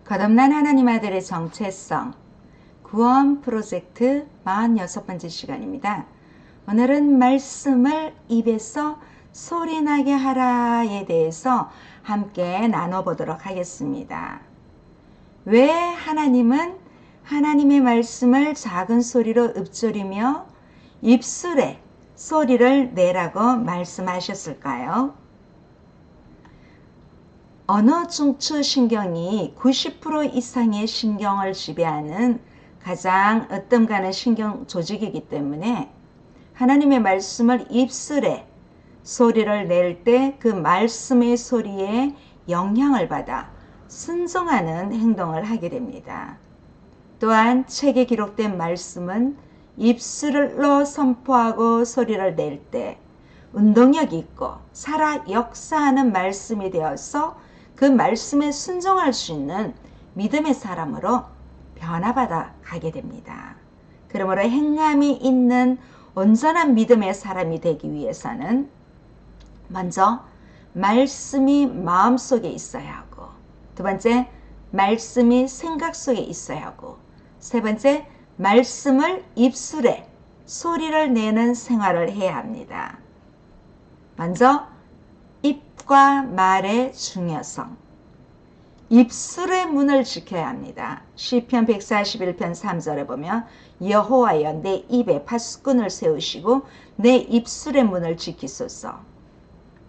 거듭난 하나님 아들의 정체성 구원 프로젝트 46번째 시간입니다. 오늘은 말씀을 입에서 소리나게 하라에 대해서 함께 나눠보도록 하겠습니다. 왜 하나님은 하나님의 말씀을 작은 소리로 읊조리며 입술에 소리를 내라고 말씀하셨을까요? 언어 중추 신경이 90% 이상의 신경을 지배하는 가장 으뜸가는 신경 조직이기 때문에 하나님의 말씀을 입술에 소리를 낼 때 그 말씀의 소리에 영향을 받아 순종하는 행동을 하게 됩니다. 또한 책에 기록된 말씀은 입술로 선포하고 소리를 낼 때 운동력이 있고 살아 역사하는 말씀이 되어서 그 말씀에 순종할 수 있는 믿음의 사람으로 변화받아 가게 됩니다. 그러므로 행함이 있는 온전한 믿음의 사람이 되기 위해서는 먼저 말씀이 마음속에 있어야 하고, 두 번째 말씀이 생각 속에 있어야 하고, 세 번째 말씀을 입술에 소리를 내는 생활을 해야 합니다. 먼저 입과 말의 중요성. 입술의 문을 지켜야 합니다. 시편 141편 3절에 보면 여호와여 내 입에 파수꾼을 세우시고 내 입술의 문을 지키소서.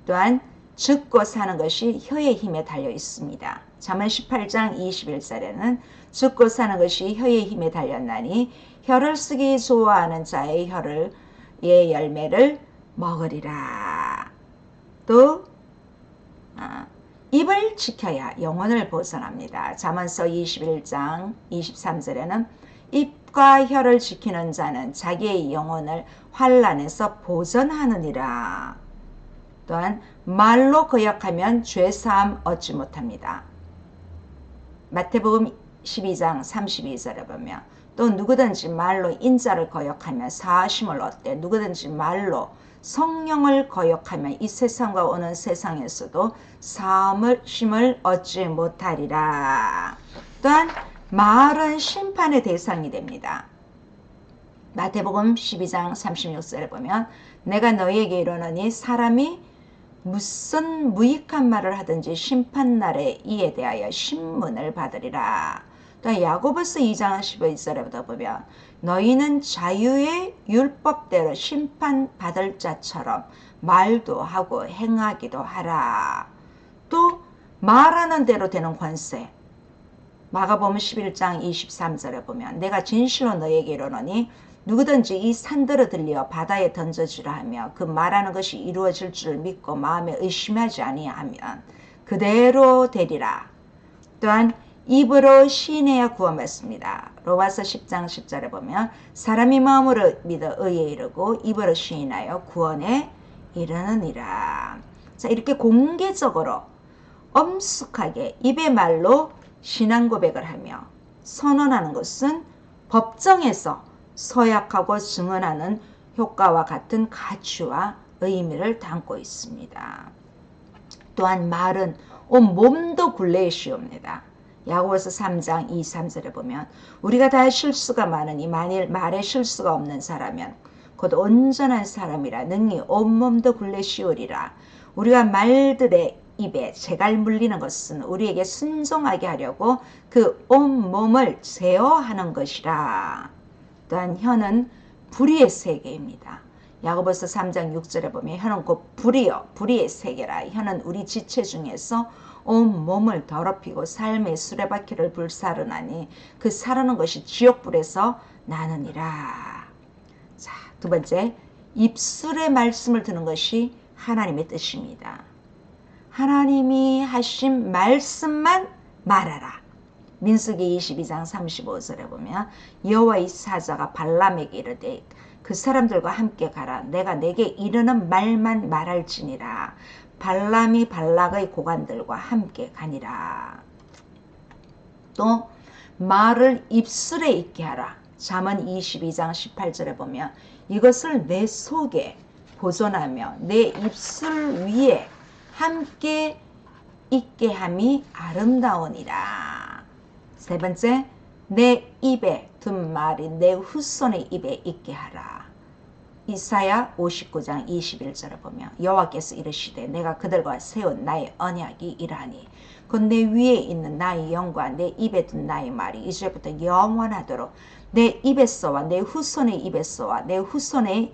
또한 죽고 사는 것이 혀의 힘에 달려 있습니다. 잠언 18장 21절에는 죽고 사는 것이 혀의 힘에 달렸나니 혀를 쓰기 좋아하는 자의 혀를 의 열매를 먹으리라. 또 입을 지켜야 영혼을 보존합니다. 잠언서 21장 23절에는 입과 혀를 지키는 자는 자기의 영혼을 환난에서 보존하느니라. 또한 말로 거역하면 죄사함 얻지 못합니다. 마태복음 12장 32절에 보면 또 누구든지 말로 인자를 거역하면 사하심을 얻되 누구든지 말로 성령을 거역하면 이 세상과 오는 세상에서도 사함을 얻지 못하리라. 또한 말은 심판의 대상이 됩니다. 마태복음 12장 36절에 보면 내가 너희에게 이르노니 사람이 무슨 무익한 말을 하든지 심판날에 이에 대하여 신문을 받으리라. 또 야고보서 2장 15절에부터 보면 너희는 자유의 율법대로 심판받을 자처럼 말도 하고 행하기도 하라. 또 말하는 대로 되는 권세. 마가복음 11장 23절에 보면 내가 진실로 너희에게 이르노니 누구든지 이 산들을 들려 바다에 던져주라 하며 그 말하는 것이 이루어질 줄 믿고 마음에 의심하지 아니하면 그대로 되리라. 또한 입으로 시인해야 구원받습니다. 로마서 10장 10절에 보면 사람이 마음으로 믿어 의에 이르고 입으로 시인하여 구원에 이르느니라. 자, 이렇게 공개적으로 엄숙하게 입의 말로 신앙 고백을 하며 선언하는 것은 법정에서 서약하고 증언하는 효과와 같은 가치와 의미를 담고 있습니다. 또한 말은 온 몸도 굴레에 씌웁니다. 야고보서 3장 2, 3절에 보면 우리가 다 실수가 많으니 만일 말에 실수가 없는 사람은 곧 온전한 사람이라 능히 온몸도 굴레 씌우리라. 우리가 말들의 입에 재갈 물리는 것은 우리에게 순종하게 하려고 그 온몸을 제어하는 것이라. 또한 혀는 불의의 세계입니다. 야고보서 3장 6절에 보면 혀는 곧 불의요 불의의 세계라. 혀는 우리 지체 중에서 온 몸을 더럽히고 삶의 수레바퀴를 불사르나니 그 사르는 것이 지옥불에서 나느니라. 자, 두 번째, 입술의 말씀을 듣는 것이 하나님의 뜻입니다. 하나님이 하신 말씀만 말하라. 민수기 22장 35절에 보면 여호와의 사자가 발람에게 이르되 그 사람들과 함께 가라. 내가 내게 이르는 말만 말할지니라. 발람이 발락의 고관들과 함께 가니라. 또 말을 입술에 있게 하라. 잠언 22장 18절에 보면 이것을 내 속에 보존하며 내 입술 위에 함께 있게 함이 아름다우니라. 세 번째, 내 입에 둔 말이 내 후손의 입에 있게 하라. 이사야 59장 21절을 보면 여호와께서 이르시되 내가 그들과 세운 나의 언약이 이러하니 곧 내 위에 있는 나의 영과 내 입에 둔 나의 말이 이제부터 영원하도록 내 입에서와 내 후손의 입에서와 내 후손의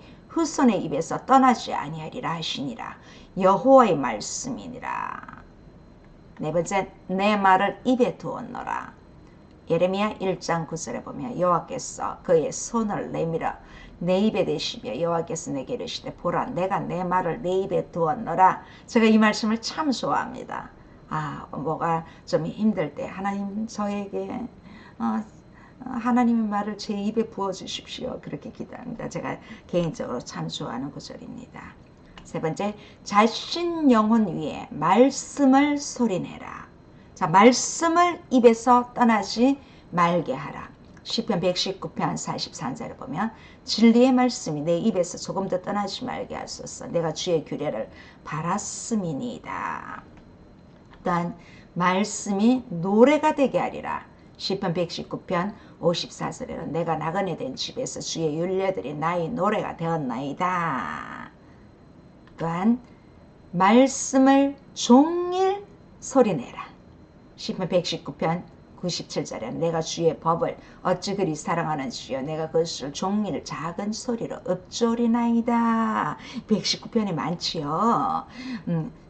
입에서 떠나지 아니하리라 하시니라. 여호와의 말씀이니라. 네 번째, 내 말을 입에 두었노라. 예레미야 1장 9절에 보면 여호와께서 그의 손을 내밀어 내 입에 대시며 여호와께서 내게 이르시되 보라 내가 내 말을 내 입에 두었노라. 제가 이 말씀을 참 좋아합니다. 뭐가 좀 힘들 때 하나님 저에게 하나님의 말을 제 입에 부어주십시오. 그렇게 기도합니다. 제가 개인적으로 참 좋아하는 구절입니다. 세 번째, 자신 영혼 위에 말씀을 소리내라. 자, 말씀을 입에서 떠나지 말게 하라. 시편 119편 43절을 보면 진리의 말씀이 내 입에서 조금도 떠나지 말게 하소서. 내가 주의 규례를 바랐음이니이다. 또한 말씀이 노래가 되게 하리라. 시편 119편 54절에는 내가 나그네 된 집에서 주의 율례들이 나의 노래가 되었나이다. 또한 말씀을 종일 소리내라. 시편 119편 97절에 내가 주의 법을 어찌 그리 사랑하는지요 내가 그것을 종일 작은 소리로 읊조리나이다. 119편이 많지요.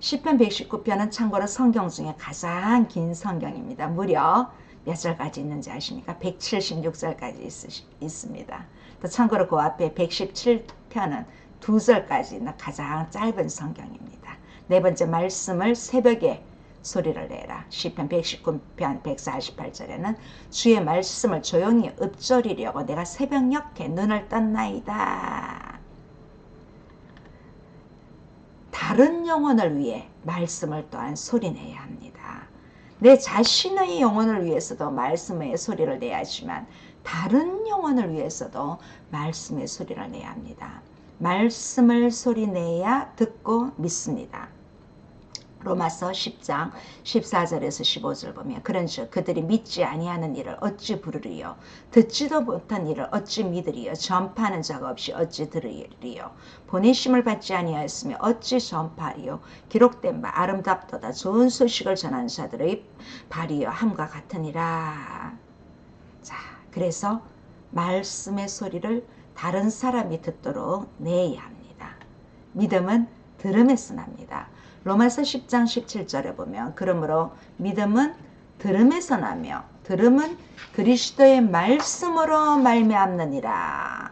시편 119편은 참고로 성경 중에 가장 긴 성경입니다. 무려 몇 절까지 있는지 아십니까? 176절까지 있습니다. 또 참고로 그 앞에 117편은 2절까지 가장 짧은 성경입니다. 네 번째, 말씀을 새벽에 소리를 내라. 시편 119편 148절에는 주의 말씀을 조용히 읊조리려고 내가 새벽녘에 눈을 떴나이다. 다른 영혼을 위해 말씀을 또한 소리내야 합니다. 내 자신의 영혼을 위해서도 말씀의 소리를 내야 하지만 다른 영혼을 위해서도 말씀의 소리를 내야 합니다. 말씀을 소리내야 듣고 믿습니다. 로마서 10장 14절에서 15절 보면 그런즉 그들이 믿지 아니하는 일을 어찌 부르리요 듣지도 못한 일을 어찌 믿으리요 전파하는 자가 없이 어찌 들으리요 보내심을 받지 아니하였으며 어찌 전파하리요 기록된 바 아름답도다 좋은 소식을 전하는 자들의 발이요 함과 같으니라. 자, 그래서 말씀의 소리를 다른 사람이 듣도록 내야 합니다. 믿음은 들음에서 납니다. 로마서 10장 17절에 보면 그러므로 믿음은 들음에서 나며 들음은 그리스도의 말씀으로 말미암느니라.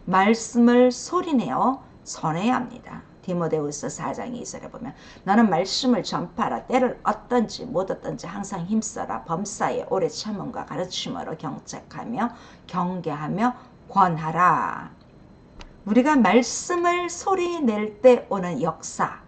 말씀을 소리내어 전해야 합니다. 디모데후서 4장 2절에 보면 너는 말씀을 전파하라. 때를 어떤지 못 어떤지 항상 힘써라. 범사에 오래 참음과 가르침으로 경책하며 경계하며 권하라. 우리가 말씀을 소리낼 때 오는 역사,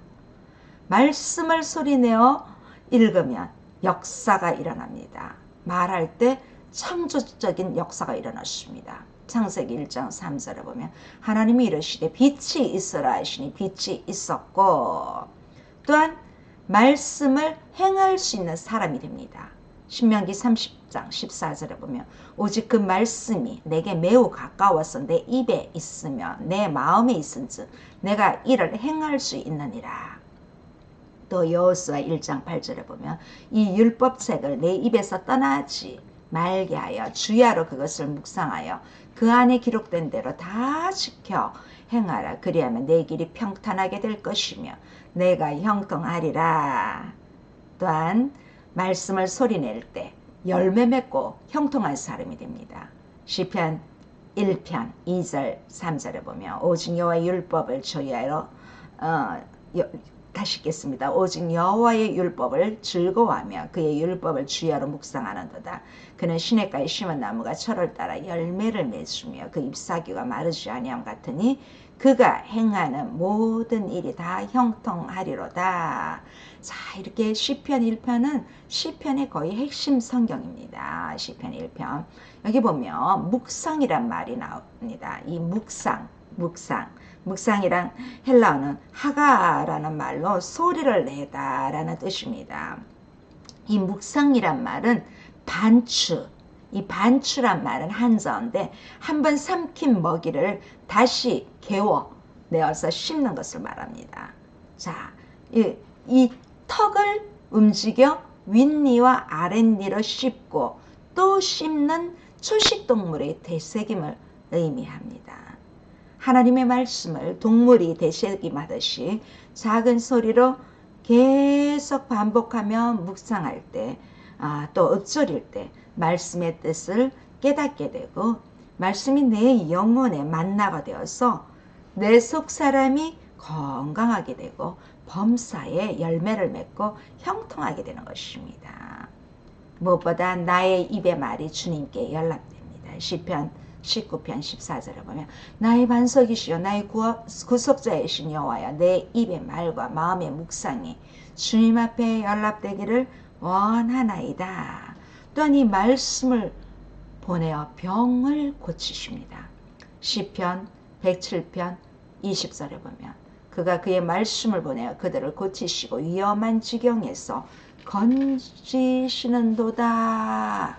말씀을 소리내어 읽으면 역사가 일어납니다. 말할 때 창조적인 역사가 일어났습니다. 창세기 1장 3절에 보면 하나님이 이르시되 빛이 있으라 하시니 빛이 있었고 또한 말씀을 행할 수 있는 사람이 됩니다. 신명기 30장 14절에 보면 오직 그 말씀이 내게 매우 가까워서 내 입에 있으며 내 마음에 있은즉 내가 이를 행할 수 있느니라. 또 여호수아 1장 8절에 보면 이 율법책을 내 입에서 떠나지 말게 하여 주야로 그것을 묵상하여 그 안에 기록된 대로 다 지켜 행하라. 그리하면 내 길이 평탄하게 될 것이며 내가 형통하리라. 또한 말씀을 소리낼 때 열매 맺고 형통한 사람이 됩니다. 시편 1편 2절 3절에 보면 오직 여호와의 율법을 조야로 다시 읽겠습니다. 오직 여호와의 율법을 즐거워하며 그의 율법을 주야로 묵상하는도다. 그는 시냇가에 심은 나무가 철을 따라 열매를 맺으며 그 잎사귀가 마르지 아니함 같으니 그가 행하는 모든 일이 다 형통하리로다. 자, 이렇게 시편 1편은 시편의 거의 핵심 성경입니다. 시편 1편. 여기 보면 묵상이란 말이 나옵니다. 이 묵상이란 헬라어는 하가라는 말로 소리를 내다라는 뜻입니다. 이 묵상이란 말은 반추, 이 반추란 말은 한자어인데 한번 삼킨 먹이를 다시 개워 내어서 씹는 것을 말합니다. 자, 이 턱을 움직여 윗니와 아랫니로 씹고 또 씹는 초식동물의 되새김을 의미합니다. 하나님의 말씀을 동물이 되새김하듯이 작은 소리로 계속 반복하며 묵상할 때, 또 읊조릴 때 말씀의 뜻을 깨닫게 되고 말씀이 내 영혼의 만나가 되어서 내 속 사람이 건강하게 되고 범사에 열매를 맺고 형통하게 되는 것입니다. 무엇보다 나의 입의 말이 주님께 연락됩니다. 시편 19편 14절에 보면 나의 반석이시여 나의 구속자이신 여호와여 내 입의 말과 마음의 묵상이 주님 앞에 연락되기를 원하나이다. 또한 이 말씀을 보내어 병을 고치십니다. 시편 107편 20절에 보면 그가 그의 말씀을 보내어 그들을 고치시고 위험한 지경에서 건지시는도다.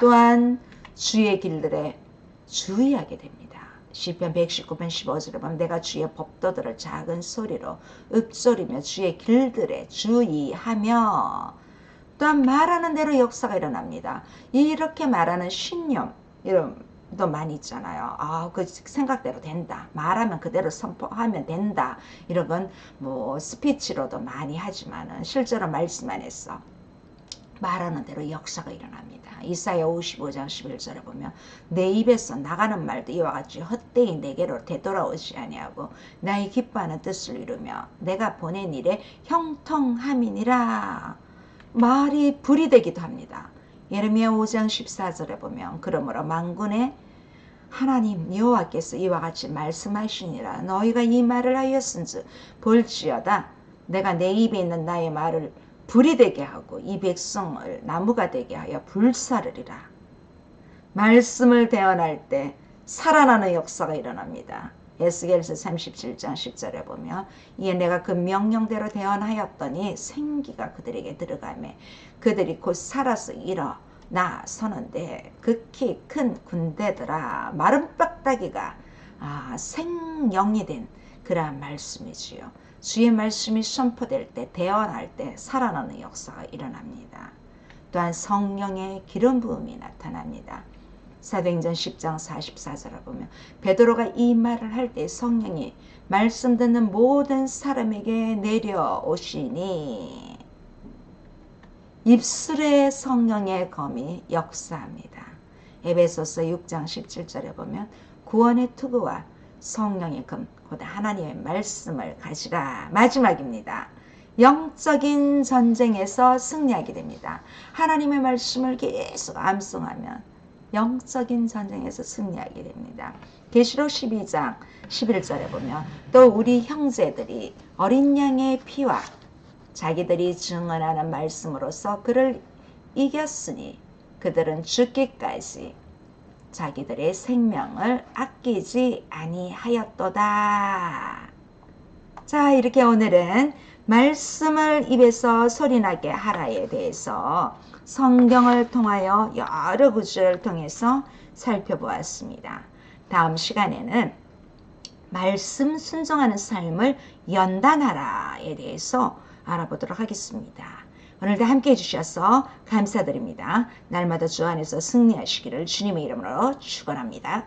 또한 주의 길들에 주의하게 됩니다. 시편 119편 15절에 보면 내가 주의 법도들을 작은 소리로 읊조리며 주의 길들에 주의하며 또한 말하는 대로 역사가 일어납니다. 이렇게 말하는 신념 이런도 많이 있잖아요. 그 생각대로 된다. 말하면 그대로 선포하면 된다. 이런 건 뭐 스피치로도 많이 하지만은 실제로 말씀 안에서 말하는 대로 역사가 일어납니다. 이사야 55장 11절에 보면 내 입에서 나가는 말도 이와 같이 헛되이 내게로 되돌아오지 아니하고 나의 기뻐하는 뜻을 이루며 내가 보낸 일에 형통함이니라. 말이 불이 되기도 합니다. 예레미야 5장 14절에 보면 그러므로 만군의 하나님 여호와께서 이와 같이 말씀하시니라. 너희가 이 말을 하였은즉 볼지어다 내가 내 입에 있는 나의 말을 불이 되게 하고 이 백성을 나무가 되게 하여 불사르리라. 말씀을 대언할 때 살아나는 역사가 일어납니다. 에스겔서 37장 10절에 보면 이에 내가 그 명령대로 대언하였더니 생기가 그들에게 들어가매 그들이 곧 살아서 일어나 서는데 극히 큰 군대더라. 마른 뼈다귀가 생령이 된 그러한 말씀이지요. 주의 말씀이 선포될 때 대언할 때 살아나는 역사가 일어납니다. 또한 성령의 기름 부음이 나타납니다. 사도행전 10장 44절을 보면 베드로가 이 말을 할 때 성령이 말씀 듣는 모든 사람에게 내려오시니 입술에 성령의 검이 역사합니다. 에베소서 6장 17절에 보면 구원의 투구와 성령의 검 곧 하나님의 말씀을 가지라. 마지막입니다. 영적인 전쟁에서 승리하게 됩니다. 하나님의 말씀을 계속 암송하면 영적인 전쟁에서 승리하게 됩니다. 계시록 12장 11절에 보면 또 우리 형제들이 어린 양의 피와 자기들이 증언하는 말씀으로써 그를 이겼으니 그들은 죽기까지 자기들의 생명을 아끼지 아니하였도다. 자, 이렇게 오늘은 말씀을 입에서 소리나게 하라에 대해서 성경을 통하여 여러 구절을 통해서 살펴보았습니다. 다음 시간에는 말씀 순종하는 삶을 연단하라에 대해서 알아보도록 하겠습니다. 오늘도 함께 해주셔서 감사드립니다. 날마다 주 안에서 승리하시기를 주님의 이름으로 축원합니다.